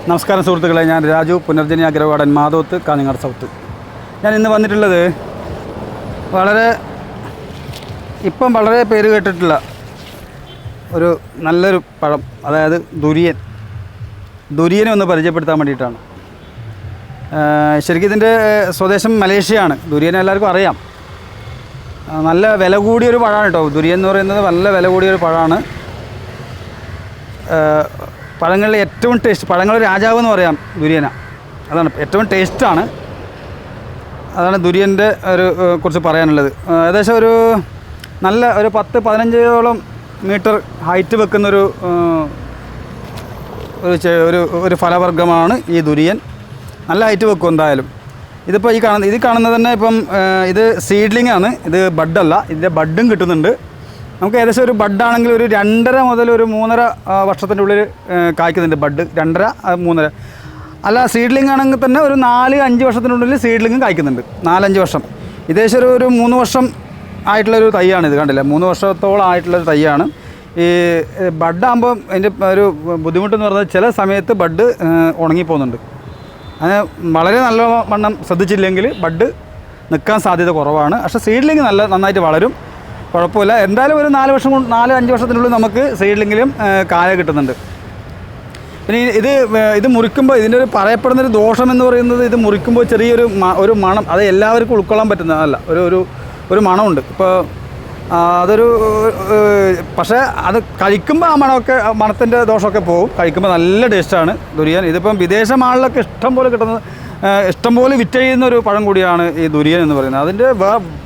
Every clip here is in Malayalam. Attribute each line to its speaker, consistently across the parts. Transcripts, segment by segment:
Speaker 1: നമസ്കാരം സുഹൃത്തുക്കളെ, ഞാൻ രാജു, പുനർജനി അഗ്രവാടൻ, മാധവത്ത്, കാഞ്ഞങ്ങാട് സൗത്ത്. ഞാൻ ഇന്ന് വന്നിട്ടുള്ളത് ഇപ്പം വളരെ പേര് കേട്ടിട്ടുള്ള ഒരു നല്ലൊരു പഴം, അതായത് ദുരിയനെ ഒന്ന് പരിചയപ്പെടുത്താൻ വേണ്ടിയിട്ടാണ്. ശരിക്കും ഇതിൻ്റെ സ്വദേശം മലേഷ്യയാണ്. ദുരിയനെ എല്ലാവർക്കും അറിയാം. നല്ല വില കൂടിയൊരു പഴമാണ് കേട്ടോ. ദുരിയൻ എന്ന് പറയുന്നത് നല്ല വില കൂടിയൊരു പഴമാണ്. പഴങ്ങളിൽ ഏറ്റവും ടേസ്റ്റ്, പഴങ്ങളുടെ രാജാവ് എന്ന് പറയാം ദുരിയന. അതാണ് ഏറ്റവും ടേസ്റ്റാണ്. അതാണ് ദുരിയൻ്റെ കുറിച്ച് പറയാനുള്ളത്. ഏകദേശം ഒരു 10-15 മീറ്റർ ഹൈറ്റ് വെക്കുന്നൊരു ഫലവർഗ്ഗമാണ് ഈ ദുരിയൻ. നല്ല ഹൈറ്റ് വെക്കും എന്തായാലും. ഇതിപ്പോൾ ഇത് കാണുന്നത് തന്നെ ഇപ്പം ഇത് സീഡ്ലിംഗ് ആണ്, ഇത് ബഡല്ല. ഇതിൻ്റെ ബഡും കിട്ടുന്നുണ്ട്. നമുക്ക് ഏകദേശം ഒരു ബഡാണെങ്കിൽ ഒരു 2.5 മുതൽ ഒരു 3.5 വർഷത്തിൻ്റെ ഉള്ളിൽ കായ്ക്കുന്നുണ്ട്. ബഡ് 2.5-3.5. അല്ല, സീഡ്ലിംഗ് ആണെങ്കിൽ തന്നെ ഒരു 4-5 വർഷത്തിനുള്ളിൽ സീഡ്ലിംഗും കായ്ക്കുന്നുണ്ട്. 4-5 വർഷം. ഏകദേശം ഒരു 3 വർഷം ആയിട്ടുള്ളൊരു തൈയാണ്. ഇത് കണ്ടില്ല, 3 വർഷത്തോളം ആയിട്ടുള്ളൊരു തൈയാണ്. ഈ ബഡാകുമ്പോൾ അതിൻ്റെ ഒരു ബുദ്ധിമുട്ടെന്ന് പറഞ്ഞാൽ ചില സമയത്ത് ബഡ് ഉണങ്ങിപ്പോകുന്നുണ്ട്. അങ്ങനെ വളരെ നല്ല വണ്ണം ശ്രദ്ധിച്ചില്ലെങ്കിൽ ബഡ് നിൽക്കാൻ സാധ്യത കുറവാണ്. പക്ഷേ സീഡ്ലിംഗ് നന്നായിട്ട് വളരും, കുഴപ്പമില്ല. എന്തായാലും ഒരു 4-5 വർഷത്തിനുള്ളിൽ നമുക്ക് സീഡ്ലിംഗിലും കായ കിട്ടുന്നുണ്ട്. പിന്നെ ഇത് മുറിക്കുമ്പോൾ ഇതിൻ്റെ ഒരു പറയപ്പെടുന്നൊരു ദോഷം എന്ന് പറയുന്നത്, ഇത് മുറിക്കുമ്പോൾ ചെറിയൊരു മണം, അത് എല്ലാവർക്കും ഉൾക്കൊള്ളാൻ പറ്റുന്നതല്ല. ഒരു മണമുണ്ട്. ഇപ്പോൾ പക്ഷേ അത് കഴിക്കുമ്പോൾ ആ മണത്തിൻ്റെ ദോഷമൊക്കെ പോകും. കഴിക്കുമ്പോൾ നല്ല ടേസ്റ്റാണ് ദുരിയൻ. ഇതിപ്പം വിദേശ മാളിലൊക്കെ ഇഷ്ടംപോലെ വിറ്റ് ചെയ്യുന്നൊരു പഴം കൂടിയാണ് ഈ ദുരിയൻ എന്ന് പറയുന്നത്. അതിൻ്റെ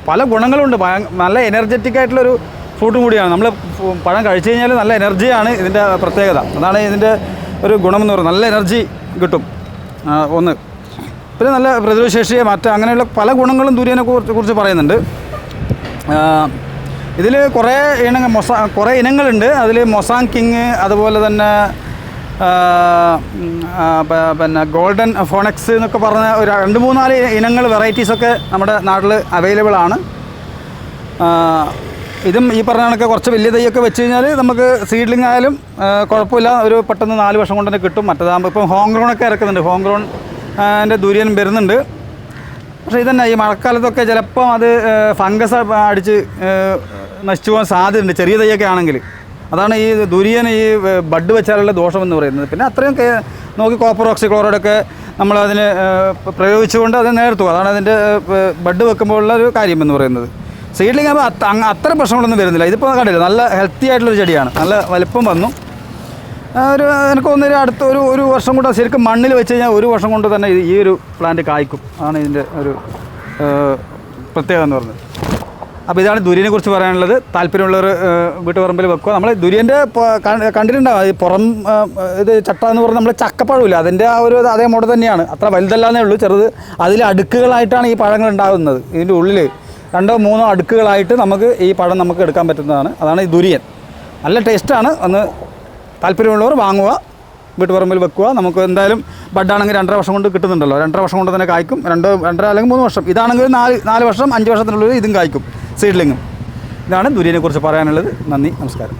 Speaker 1: പല ഗുണങ്ങളുണ്ട്. നല്ല എനർജറ്റിക് ആയിട്ടുള്ളൊരു ഫ്രൂട്ടും കൂടിയാണ്. നമ്മൾ പഴം കഴിച്ചു കഴിഞ്ഞാൽ നല്ല എനർജിയാണ് ഇതിൻ്റെ പ്രത്യേകത. അതാണ് ഇതിൻ്റെ ഒരു ഗുണമെന്ന് പറയുന്നത്. നല്ല എനർജി കിട്ടും ഒന്ന്. പിന്നെ നല്ല പ്രതിരോധശേഷിയെ അങ്ങനെയുള്ള പല ഗുണങ്ങളും ദുരിയനെ കുറിച്ച് പറയുന്നുണ്ട്. ഇതിൽ കുറേ ഇനങ്ങളുണ്ട്. അതിൽ മൊസാങ് കിങ്, അതുപോലെ തന്നെ പിന്നെ ഗോൾഡൻ ഫോണക്സ് എന്നൊക്കെ പറഞ്ഞ ഒരു 2-3-4 ഇനങ്ങൾ, വെറൈറ്റീസൊക്കെ നമ്മുടെ നാട്ടിൽ അവൈലബിൾ ആണ്. ഇതും ഈ പറഞ്ഞ കണക്ക് കുറച്ച് വലിയ തൈയൊക്കെ വെച്ച് കഴിഞ്ഞാൽ നമുക്ക് സീഡ്ലിംഗ് ആയാലും കുഴപ്പമില്ല, ഒരു പെട്ടെന്ന് 4 വർഷം കൊണ്ട് തന്നെ കിട്ടും. മറ്റേതാകുമ്പോൾ ഇപ്പം ഹോം ഗ്രോണൊക്കെ ഇറക്കുന്നുണ്ട്. ഹോം ഗ്രോൺ എൻ്റെ ദുരിയൻ വരുന്നുണ്ട്. പക്ഷേ ഇതന്നെ ഈ മഴക്കാലത്തൊക്കെ ചിലപ്പോൾ അത് ഫംഗസ് അടിച്ച് നശിച്ചു പോകാൻ സാധ്യതയുണ്ട്, ചെറിയ തൈയൊക്കെ ആണെങ്കിൽ. അതാണ് ഈ ദുരിയൻ ഈ ബഡ് വെച്ചാലുള്ള ദോഷമെന്ന് പറയുന്നത്. പിന്നെ അത്രയും നോക്കി കോപ്പർ ഓക്സിക്ലോറൈഡൊക്കെ നമ്മളതിന് പ്രയോഗിച്ചുകൊണ്ട് അത് നേർത്തു. അതാണ് അതിൻ്റെ ബഡ് വെക്കുമ്പോഴുള്ള ഒരു കാര്യമെന്ന് പറയുന്നത്. സീഡ്ലിംഗ് ആകുമ്പോൾ അത്ര പ്രശ്നങ്ങളൊന്നും വരുന്നില്ല. ഇതിപ്പോൾ കണ്ടില്ല, നല്ല ഹെൽത്തി ആയിട്ടുള്ളൊരു ചെടിയാണ്. നല്ല വലിപ്പം വന്നു. എനിക്ക് തോന്നുന്നു അടുത്ത ഒരു വർഷം കൊണ്ട് ശരിക്കും മണ്ണിൽ വെച്ച് കഴിഞ്ഞാൽ 1 വർഷം കൊണ്ട് തന്നെ ഈ ഒരു പ്ലാന്റ് കായ്ക്കും. ആണ് ഇതിൻ്റെ ഒരു പ്രത്യേകത എന്ന് പറയുന്നത്. അപ്പോൾ ഇതാണ് ദുരിയനെ കുറിച്ച് പറയാനുള്ളത്. താല്പര്യമുള്ളവർ വീട്ടുപറമ്പിൽ വെക്കുക. നമ്മൾ ദുരിയൻ്റെ കണ്ടിട്ടുണ്ടാകും, ഈ പുറം ഇത് ചട്ട എന്ന് പറഞ്ഞാൽ നമ്മൾ ചക്കപ്പഴമില്ല, അതിൻ്റെ അതേ മോഡൽ തന്നെയാണ്. അത്ര വലുതല്ലാന്നേ ഉള്ളൂ, ചെറുത്. അതിൽ അടുക്കുകളായിട്ടാണ് ഈ പഴങ്ങൾ ഉണ്ടാകുന്നത്. ഇതിൻ്റെ ഉള്ളിൽ 2-3 അടുക്കുകളായിട്ട് ഈ പഴം നമുക്ക് എടുക്കാൻ പറ്റുന്നതാണ്. അതാണ് ഈ ദുരിയൻ. നല്ല ടേസ്റ്റാണ്. ഒന്ന് താല്പര്യമുള്ളവർ വാങ്ങുക, വീട്ടുപറമ്പിൽ വെക്കുക. നമുക്ക് എന്തായാലും ബഡാണെങ്കിൽ 2.5 വർഷം കൊണ്ട് കിട്ടുന്നുണ്ടല്ലോ. 2.5 വർഷം കൊണ്ട് തന്നെ കായ്ക്കും. 2-2.5 അല്ലെങ്കിൽ 3 വർഷം. ഇതാണെങ്കിൽ 4 വർഷം 5 വർഷത്തിനുള്ളിൽ ഇതും കായ്ക്കും, സീഡ്ലിങ്ങും. ഇതാണ് ദുരിയനെ കുറിച്ച് പറയാനുള്ളത്. നന്ദി, നമസ്കാരം.